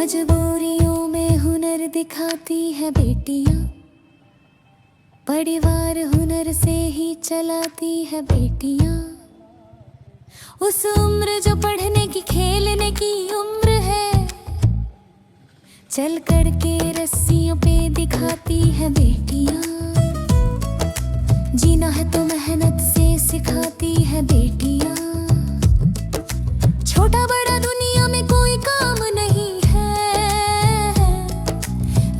मजबूरियों में हुनर दिखाती है बेटियां, परिवार हुनर से ही चलाती है बेटियां। उस उम्र जो पढ़ने की खेलने की उम्र है, चल कर के रस्सियों पे दिखाती है बेटियां। जीना है तो मेहनत से सिखाती है बेटियां। छोटा बड़ा दुनिया में कोई काम नहीं है,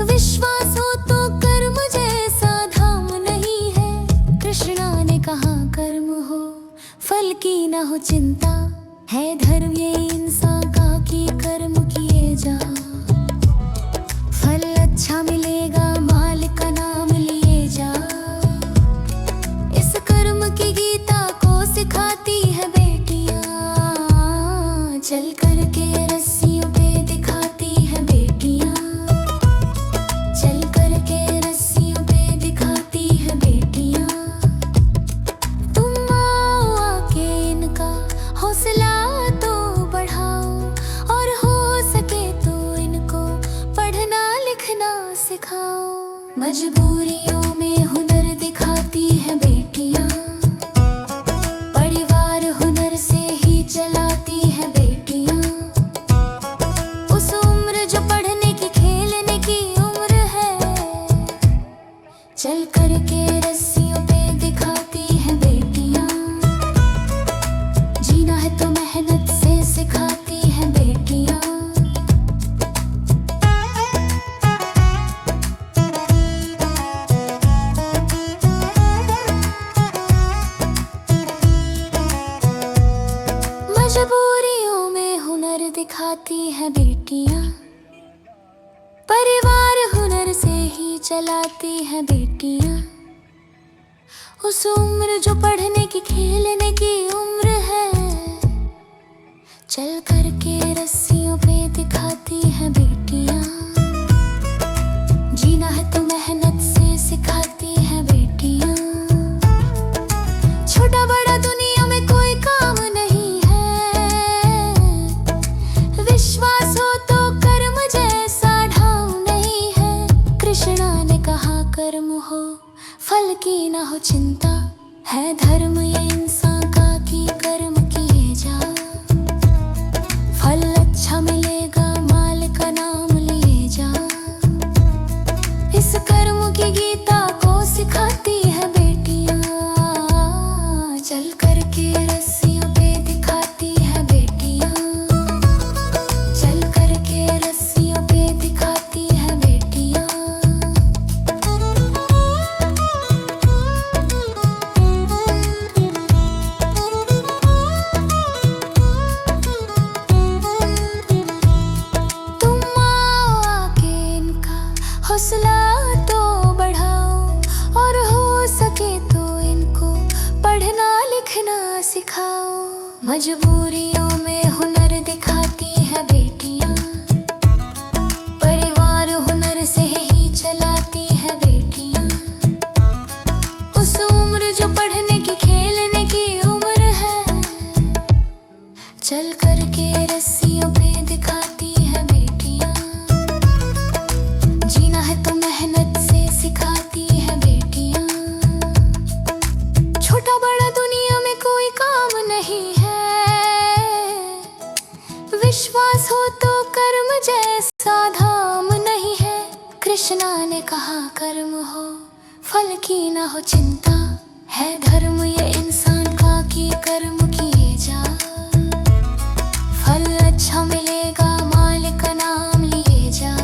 विश्वास हो तो कर्म जैसा धाम नहीं है। कृष्णा ने कहा कर्म हो फल की ना हो चिंता, है धर्म ये इंसान का कि कर्म किए जा। फल अच्छा मिलेगा मालिक का नाम लिए जा। इस कर्म की गीता को सिखाती है बेटियां। चल कर के रस्सियों पे दिखाती है बेटियां। चल कर के रस्सियों पे दिखाती है बेटियां। तुम आओ आके इनका हौसला तो बढ़ाओ, और हो सके तो इनको पढ़ना लिखना सिखाओ। मजबूरियों में हुनर दिखाती है बेटियां, परिवार हुनर से ही चलाती है बेटियां। उस उम्र जो पढ़ने की खेलने की उम्र है, चल कर के रस्सियों पे दिखाती है बेटियां। जीना है तो मेहनत से सिखाती है बेटियां। मजबूरियों में हुनर दिखाती है बेटियां, परिवार हुनर से ही चलाती है बेटियां। उस उम्र जो पढ़ने की खेलने की उम्र है, चल कर के रस्सियों पे दिखाती है बेटियां। जीना है तो मेहनत से सिखाती है बेटियां। छोटा बड़ा दुनिया में कोई काम नहीं है, विश्वास हो तो कर्म जैसा ढाम नहीं है। कृष्णा ने कहा कर्म हो फल की ना हो चिंता, है धर्म ये इंसान का कि कर्म किए जा। फल अच्छा मिलेगा मालिक का नाम लिए जा। इस कर्म की गीता को सिखाती है बेटियां। चल कर के रस्सियों पे दिखाती है बेटियां। चल कर के रस्सियों पे दिखाती है बेटियां। तुम आओ आके इनका हौसला तो बढ़ाओ, और हो सके तो इनको पढ़ना लिखना सिखाओ। मजबूरियों में हुनर दिखाती है बेटियां, परिवार हुनर से ही चलाती है बेटियां। उस उम्र जो पढ़ने की खेलने की उम्र है, चल कर के रस्सियों पे दिखाती है बेटियां। जीना है तो मेहनत से सिखाती है बेटियां। छोटा बड़ा दुनिया में कोई काम नहीं है, विश्वास हो तो कर्म जैसा धाम नहीं है। कृष्णा ने कहा कर्म हो फल की ना हो चिंता, है धर्म ये इंसान का कि कर्म किए जा। फल अच्छा मिलेगा मालिक का नाम लिए जा।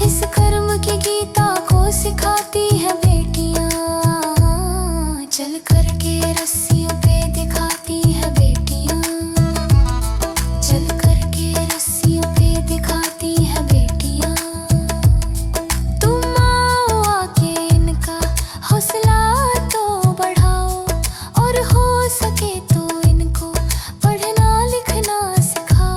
इस कर्म की गीता को सिखाती है बेटियां। चल कर के रस्सियों पे दिखाती है बेटियां। चल कर के रस्सियों पे दिखाती है बेटियां। तुम आओ आके इनका हौसला तो बढ़ाओ, और हो सके तो इनको पढ़ना लिखना सिखाओ।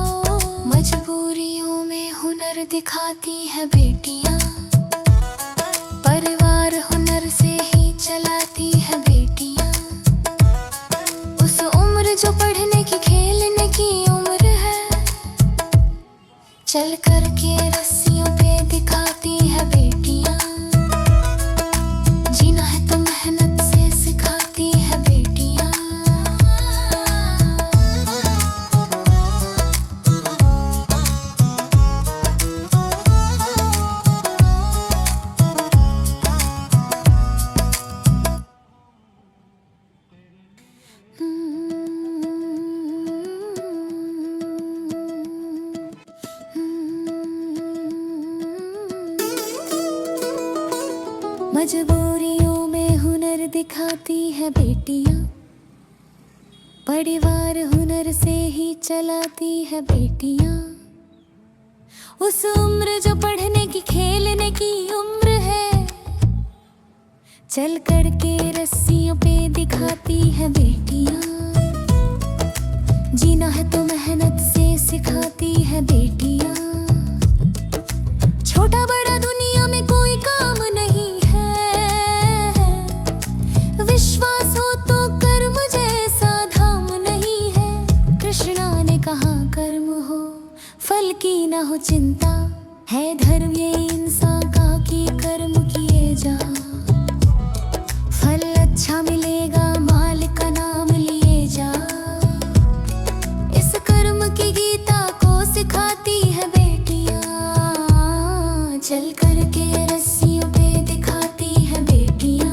मजबूरियों में हुनर दिखाती है बेटियां, परिवार हुनर से ही चलाती है बेटियां। उस उम्र जो पढ़ने की खेलने की उम्र है, चल कर के रस्सियों पे दिखाती है बेटियां। जीना है तो मेहनत से सिखाती है बेटियां। छोटा बड़ा दुनिया में कोई काम नहीं है, विश्वास हो तो कर्म जैसा धाम नहीं है। कृष्णा ने कहा कर्म हो फल की ना हो चिंता, है धर्म ये इंसान का कि कर्म किए जा। फल अच्छा मिलेगा माल का नाम लिए जा। इस कर्म की गीता को सिखाती है बेटियां। चल कर के रस्सियों पे दिखाती है बेटियां।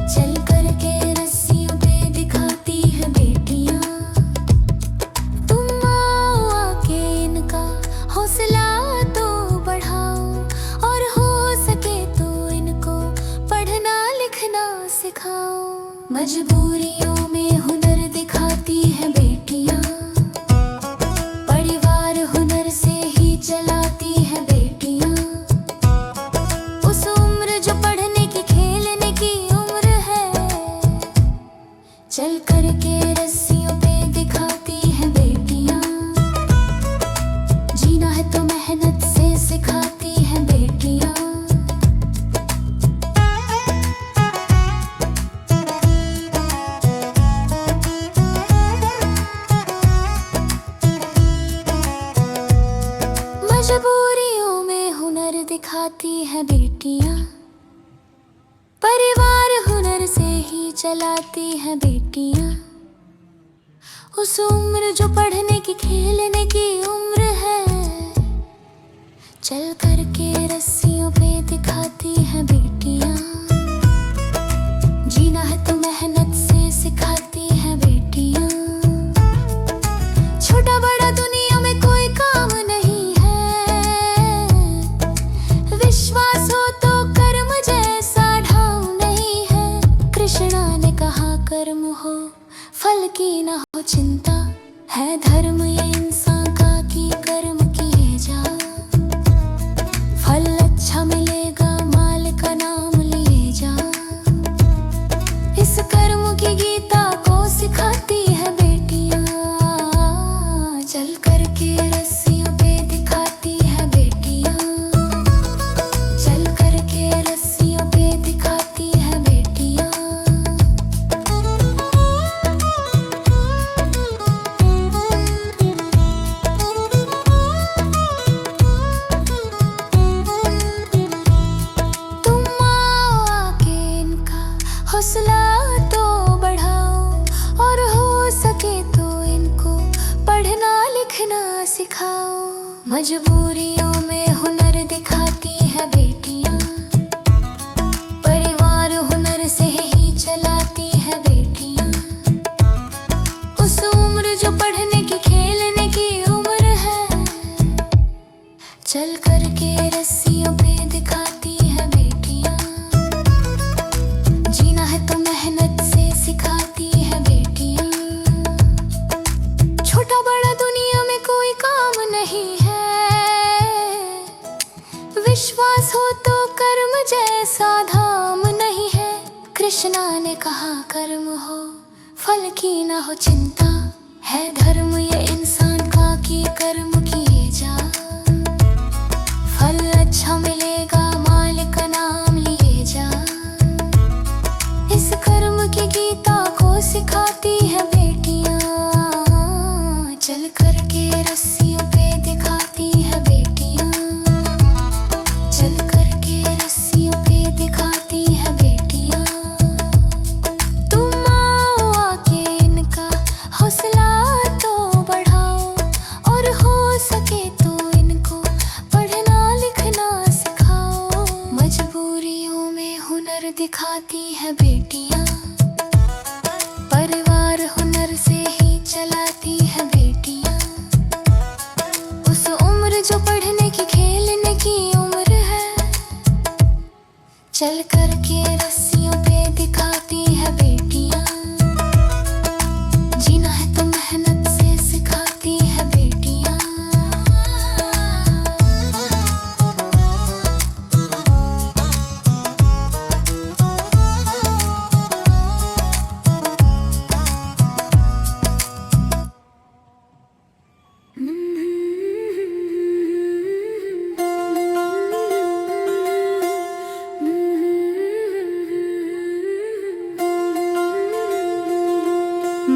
चल कर के रस्सियों पे दिखाती है बेटियां। तुम आओ आके इनका हौसला तो बढ़ाओ, और हो सके तो इनको पढ़ना लिखना सिखाओ। मजबूरियों में हुनर दिखाती है बेटियां, परिवार हुनर से ही चलाती है बेटियां। उस उम्र जो पढ़ने की खेलने की उम्र है, चल कर के रस्सियों पे दिखाती है बेटियां। जीना है तो मेहनत से सिखाती है बेटियां। मजबूरियों में हुनर दिखाती है बेटियां, परिवार हुनर से ही चलाती है बेटियां। उस उम्र जो पढ़ने की खेलने की उम्र है, चल कर के रस्सियों पे दिखाती है बेटियां। जीना है तो मेहनत से सिखाती है बेटियां। छोटा बड़ा दुनिया में कोई काम नहीं है, विश्वास हो तो कर्म जैसा ढाव नहीं है। कृष्णा ने कहा कर्म हो फल की ना हो चिंता, है धर्म ये इंसान का कि कर्म किए जा। फल अच्छा मिलेगा माल का नाम लिए जा। इस कर्म की गीता को सिखाती है बेटियां। चल कर के रस्सियों पे दिखाती है बेटियां। चल कर के रस्सियों पे दिखाती है बेटियां। तुम आओ आके इनका हौसला तो बढ़ाओ, और हो सके तो इनको पढ़ना लिखना सिखाओ। मजबूरियों में हुनर दिखाती है बेटियां, परिवार हुनर से ही चलाती है बेटियां। उस उम्र जो पढ़ने की खेलने की उम्र है, चल कर के रस्सियों पे दिखाती है बेटियां। जीना है तो मेहनत से सिखाती है बेटियां। छोटा बड़ा दुनिया में कोई काम नहीं है, विश्वास हो तो कर्म जैसा धाम नहीं है। कृष्णा ने कहा कर्म हो फल की ना हो चिंता, है धर्म ये इंसान का कि कर्म किए जा। फल अच्छा मिलेगा माल का नाम लिए जा। इस कर्म की गीता को सिखाती है बेटियां। चल कर के रस्सियों पे दिखाती है बेटियां। चल कर के रस्सियों पे दिखाती है बेटियां। तुम आओ आके इनका हौसला तो बढ़ाओ, और हो सके तो इनको पढ़ना लिखना सिखाओ। मजबूरियों में हुनर दिखाती है बेटियां, परिवार हुनर से ही चलाती है बेटियां। उस उम्र जो पढ़ने की खेलने की उम्र है, चल कर के रस्सियों पे दिखाती है बेटियां, जीना है तो मेहनत से सिखाती है बेटियां।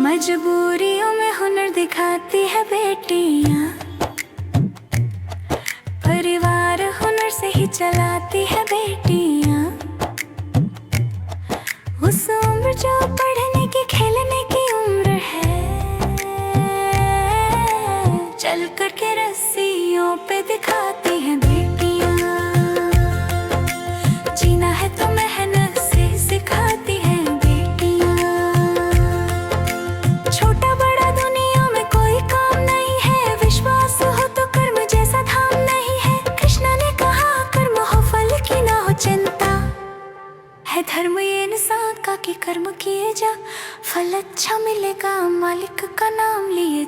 मजबूरियों में हुनर दिखाती है बेटियां, परिवार हुनर से ही चलाती है बेटियां। उस उम्र जो पढ़ने की खेलने की उम्र है, चल कर के रस्सियों पे दिखाती है बेटियां, जीना है तो मेहनत से सिखाती है बेटियां। छोटा बड़ा दुनिया में कोई काम नहीं है, विश्वास हो तो कर्म जैसा धाम नहीं है। कृष्ण ने कहा कर्म हो फल की ना हो चिंता, है धर्म ये इंसान का कि कर्म किए जा, फल अच्छा मिलेगा मालिक का नाम लिए